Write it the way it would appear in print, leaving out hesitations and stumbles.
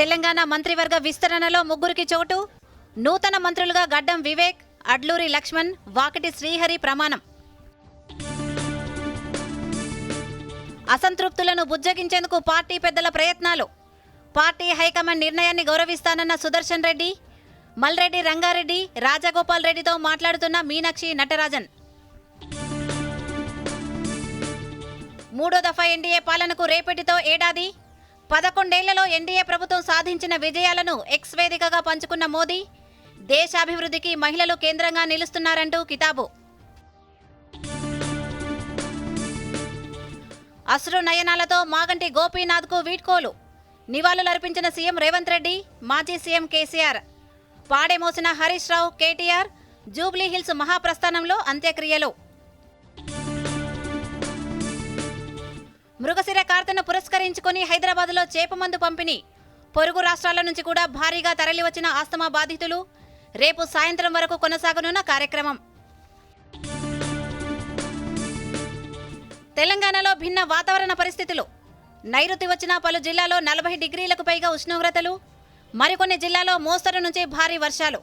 తెలంగాణ మంత్రివర్గ విస్తరణలో ముగ్గురికి చోటు. నూతన మంత్రులుగా గడ్డం వివేక్, అడ్లూరి లక్ష్మణ్, వాకిటి శ్రీహరి ప్రమాణం. అసంతృప్తులను బుజ్జగించేందుకు పార్టీ పెద్దల ప్రయత్నాలు. పార్టీ హైకమాండ్ నిర్ణయాన్ని గౌరవిస్తానన్న సుదర్శన్ రెడ్డి, మల్రెడ్డి రంగారెడ్డి, రాజగోపాల్ రెడ్డితో మాట్లాడుతున్న మీనాక్షి నటరాజన్. మూడో దఫా ఎన్డీఏ పాలనకు రేపటితో ఏడాది. 11 ఏళ్లలో ఎన్డీఏ ప్రభుత్వం సాధించిన విజయాలను ఎక్స్ వేదికగా పంచుకున్న మోదీ, దేశాభివృద్ధికి మహిళలు కేంద్రంగా నిలుస్తున్నారంటూ కితాబు. అశ్రు నయనాలతో మాగంటి గోపీనాథ్కు వీడ్కోలు. నివాళులర్పించిన సీఎం రేవంత్ రెడ్డి, మాజీ సీఎం కేసీఆర్. పాడెమోసిన హరీష్ రావు, కేటీఆర్. జూబ్లీహిల్స్ మహాప్రస్థానంలో అంత్యక్రియలు. మృగశిర కార్తెను పురస్కరించుకుని హైదరాబాద్లో చేపమందు పంపిణీ. పొరుగు రాష్ట్రాల నుంచి కూడా భారీగా తరలివచ్చిన ఆస్తమా బాధితులు. రేపు సాయంత్రం వరకు కొనసాగనున్న కార్యక్రమం. తెలంగాణలో భిన్న వాతావరణ పరిస్థితులు. నైరుతి వచ్చిన పలు జిల్లాల్లో 40 డిగ్రీలకు పైగా ఉష్ణోగ్రతలు. మరికొన్ని జిల్లాల్లో మోస్తరు నుంచి భారీ వర్షాలు.